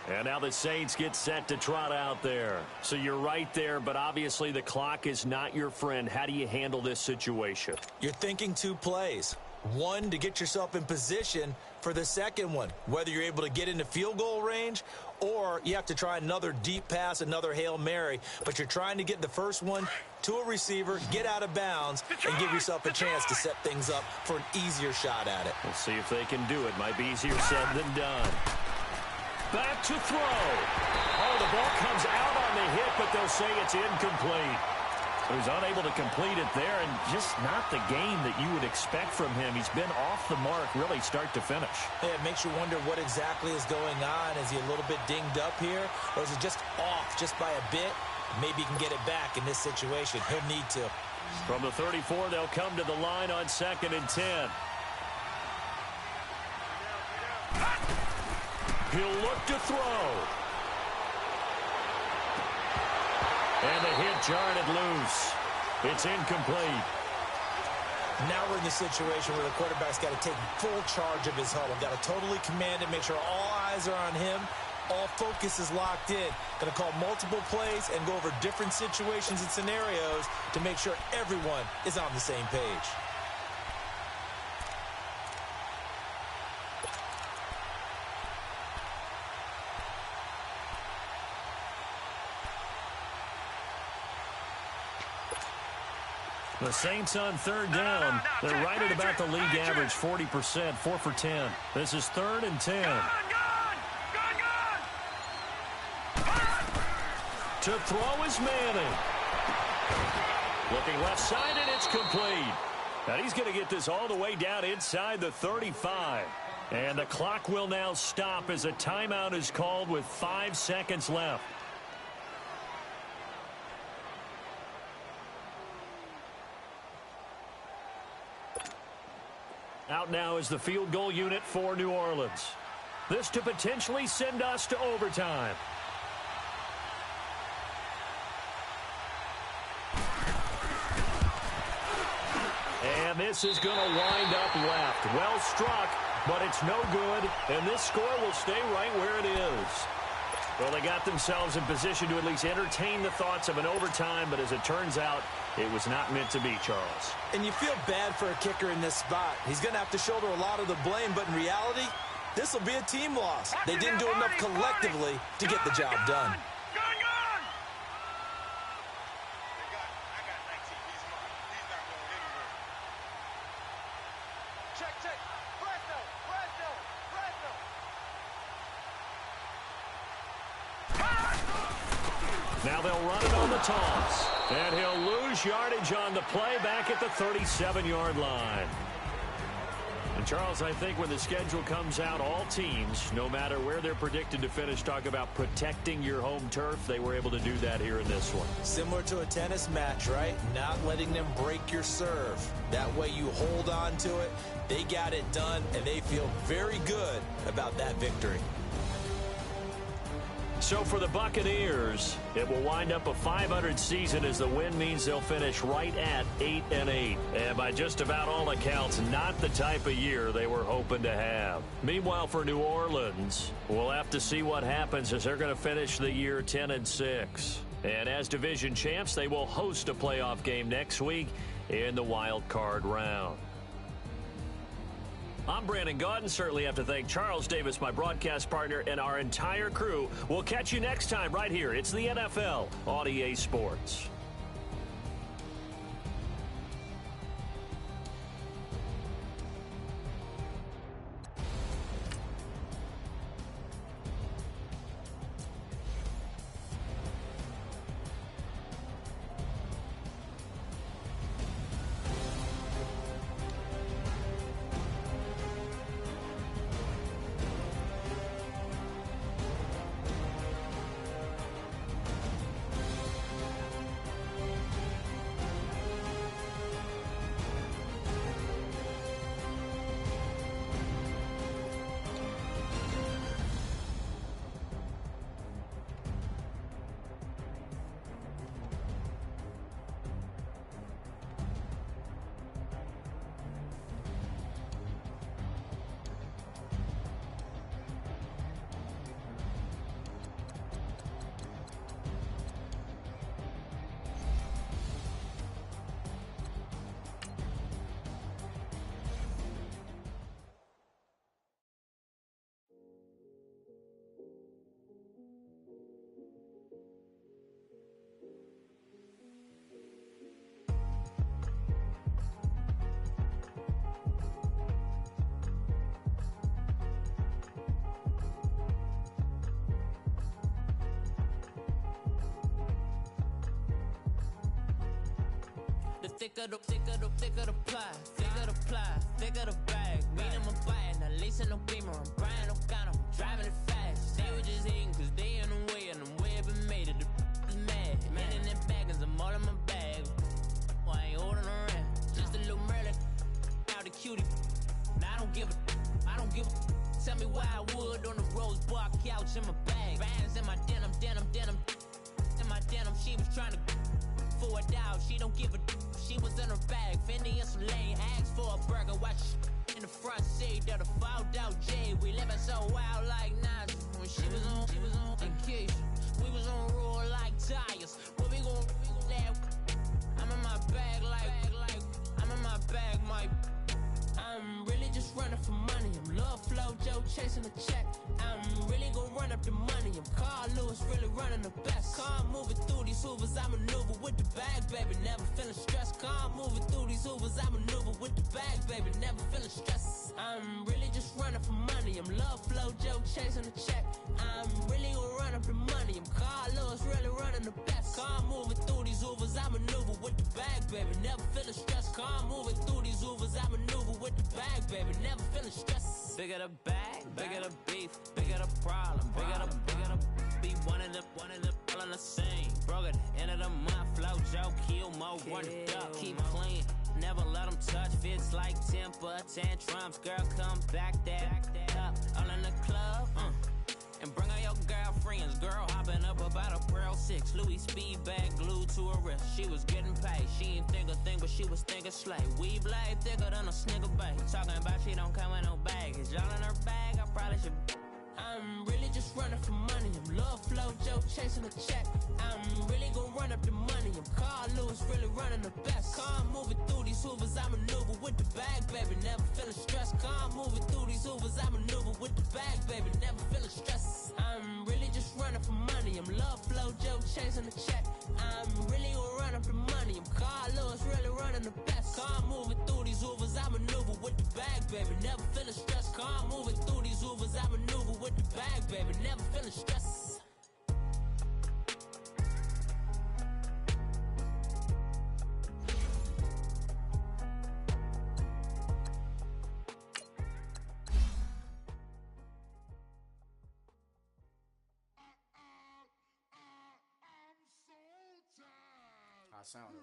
And now the Saints get set to trot out there. So you're right there, but obviously the clock is not your friend. How do you handle this situation? You're thinking 2 plays. One, to get yourself in position for the second one, whether you're able to get into field goal range or you have to try another deep pass, another Hail Mary. But you're trying to get the first one to a receiver, get out of bounds, and give yourself a chance to set things up for an easier shot at it. We'll see if they can do it. Might be easier said than done. back to throw. Oh, the ball comes out on the hit, but they'll say it's incomplete. He was unable to complete it there, and just not the game that you would expect from him. He's been off the mark really start to finish. Yeah, it makes you wonder what exactly is going on. Is he a little bit dinged up here, or is it just off just by a bit? Maybe he can get it back in this situation. He'll need to. From the 34, they'll come to the line on 2nd and 10. He'll look to throw. And the hit jarred it loose. It's incomplete. Now we're in the situation where the quarterback's got to take full charge of his huddle. Got to totally command it, make sure all eyes are on him. All focus is locked in. Going to call multiple plays and go over different situations and scenarios to make sure everyone is on the same page. The Saints on 3rd down. They're right at about the league average, 40%, 4 for 10. This is 3rd and 10. To throw is Manning. Looking left side, and it's complete. And he's going to get this all the way down inside the 35. And the clock will now stop as a timeout is called with 5 seconds left. Out now is the field goal unit for New Orleans. This to potentially send us to overtime. And this is going to wind up left. Well struck, but it's no good. And this score will stay right where it is. Well, they got themselves in position to at least entertain the thoughts of an overtime, but as it turns out, it was not meant to be, Charles. And you feel bad for a kicker in this spot. He's going to have to shoulder a lot of the blame, but in reality, this will be a team loss. They didn't do enough collectively to get the job done. Now they'll run it on the toss. And he'll lose yardage on the play back at the 37-yard line. And, Charles, I think when the schedule comes out, all teams, no matter where they're predicted to finish, talk about protecting your home turf. They were able to do that here in this one. Similar to a tennis match, right? Not letting them break your serve. That way you hold on to it. They got it done, and they feel very good about that victory. So for the Buccaneers, it will wind up a 500 season as the win means they'll finish right at 8-8. And by just about all accounts, not the type of year they were hoping to have. Meanwhile, for New Orleans, we'll have to see what happens as they're going to finish the year 10-6. And as division champs, they will host a playoff game next week in the wild card round. I'm Brandon Gaudin. Certainly have to thank Charles Davis, my broadcast partner, and our entire crew. We'll catch you next time right here. It's the NFL on EA Sports. The thicker the pie, thicker the ply, thicker the bag. Me and my buying, at least in no beamer. I'm buying no gun, I'm driving it fast. They were just hating cause they in the way, and the way I've been made it. The is mad. Man in that bag, cause I'm all in my bag. Well, I ain't holding around. Just a little Merlin, out the cutie. Now I don't give a. Tell me why I would on the rose bar couch in my bag. Bands in my denim. In my denim, she was trying to for a doubt. She don't give a. She was in her bag. Fendi and some lane. Asked for a burger. Watch in the front seat of the fouled out J. We living so wild like Nas. When she was on vacation. We was on roll like tires. What we gon' that? I'm in my bag like I'm in my bag, Mike. I'm really just running for money. I'm Love Flow Joe chasing the check. I'm really gonna run up the money. I'm Carl Lewis really running the best. Car moving through these Hoovers, I maneuver with the bag, baby. Never feeling stressed. Car moving through these Hoovers, I maneuver with the bag, baby. Never feeling stressed. I'm really just running for money. I'm Love Flow Joe chasing the check. I'm really gonna run up the money. I'm Carl Lewis really running the best. Car moving through these Hoovers, I maneuver with the bag, baby. Never feeling stressed. Car moving through these Hoovers, I maneuver with the bag, baby. Never feeling stressed. Bigger the bag, bigger the beef, bigger the problem, bigger the be one of the all in the same. Broke at the end of the month, flow Joe, kill mo, run it up, keep clean. Never let them touch, fits like temper tantrums. Girl, come back that up, all in the club, and bring all your girlfriends. Girl hopping up about a Pearl 6 Louis speed bag glued to her wrist. She was getting paid. She ain't think a thing, but she was thinking slay. We blade thicker than a snigger bag. Talking about she don't come with no baggage. Y'all in her bag, I probably should. I'm really just running for money. I'm Love Flow Joe chasing a check. I'm really gonna run up the money. I'm Carl Lewis really running the best. Car moving through these Hoovers, I maneuver with the bag, baby. Never feeling stressed. Car moving through these Hoovers, I maneuver with the bag, baby. Never feeling stressed. I'm really just running for money. I'm Love Flow Joe chasing the check. I'm really gonna run up the money. I'm Carl Lewis really running the best. Car moving through these Hoovers, I maneuver with the bag, baby. Never feeling stressed. Car moving through these Hoovers, I maneuver with the bag, baby. Never feeling stressed. I sound it.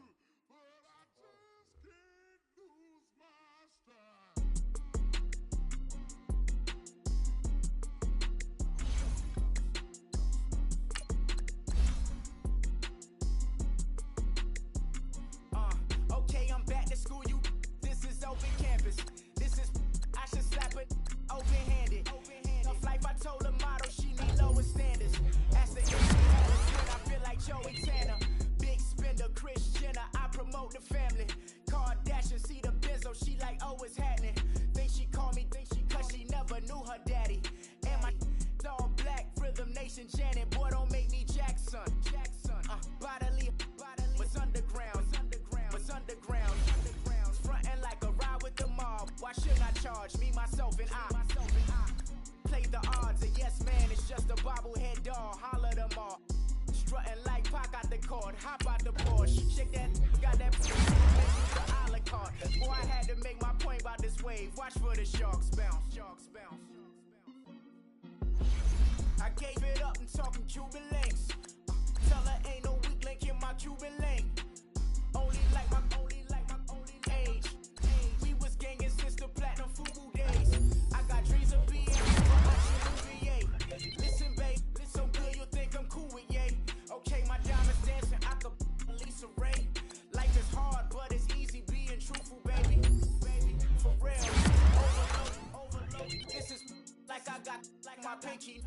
Okay, I'm back to school, you. This is open campus. This is, I should slap it open-handed. Tough life, I told the model she need lower standards. Ask the if she had a twin, I feel like Joey Tanner. Big spender, Kris Jenner, I promote the family. Kardashian, see the Benzo, she like, oh, it's happening. Think she call me, cause she never knew her daddy. And my all black, Rhythm Nation, Janet, boy, don't make me Jackson. Bodily, what's underground, what's underground. Frontin' like a ride with the mob. Why shouldn't I charge me, myself, and I? Play the odds, and yes, man, it's just a bobblehead doll. Holler them all. Strutting like Pac out the court, hop out the Porsche. Shake that, got that, the a la carte. Boy, I had to make my point about this wave. Watch for the sharks bounce, sharks bounce. I gave it up and talking Cuban links. Tell her ain't no weak link in my Cuban link. Only like my age. We was gangin' since the platinum FUBU days. I got dreams of being Listen, babe, so good you'll think I'm cool with yay. Okay, my diamonds dancing, I could Lisa Ray. Life is hard, but it's easy being truthful, baby. For real, overload. This is like I got like my pinky.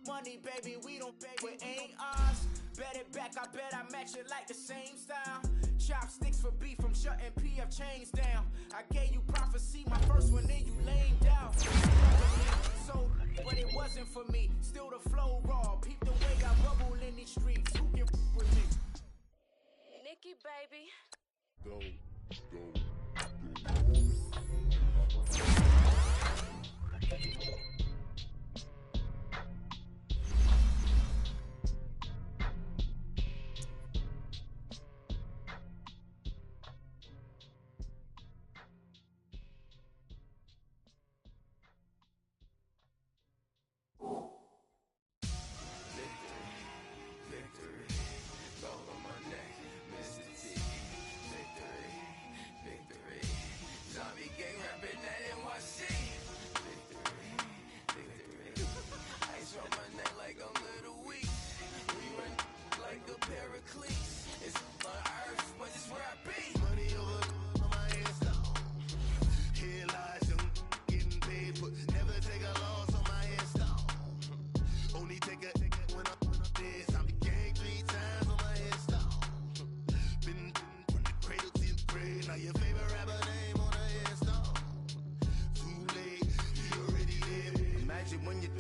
Money, baby, we don't pay with ain't ours. Bet it back, I bet I match it like the same style. Chopsticks for beef, I'm shutting PF chains down. I gave you prophecy, my first one, then you laying down. So, but it wasn't for me. Still the flow raw. Peep the way I bubble in these streets. Who can with me? Nikki, baby. Go.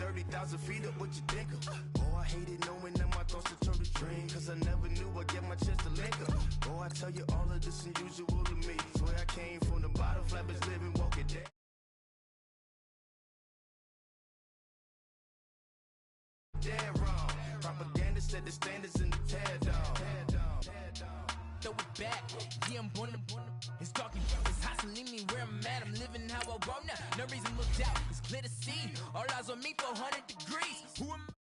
30,000 feet up, what you think of? Oh, I hated knowing that my thoughts would turn to dream, cause I never knew I'd get my chance to link up. Oh, I tell you all of this unusual to me. Swear I came from the bottom, flappers living, walking dead. Dead wrong. Propaganda said the standards in the tear down. Throw it back, yeah, I'm born to. It's talking, it's hot, so leave me where I'm at. I'm living how I want now. No reason to look out, it's clear to see. All eyes on me, 400 degrees. Who am I?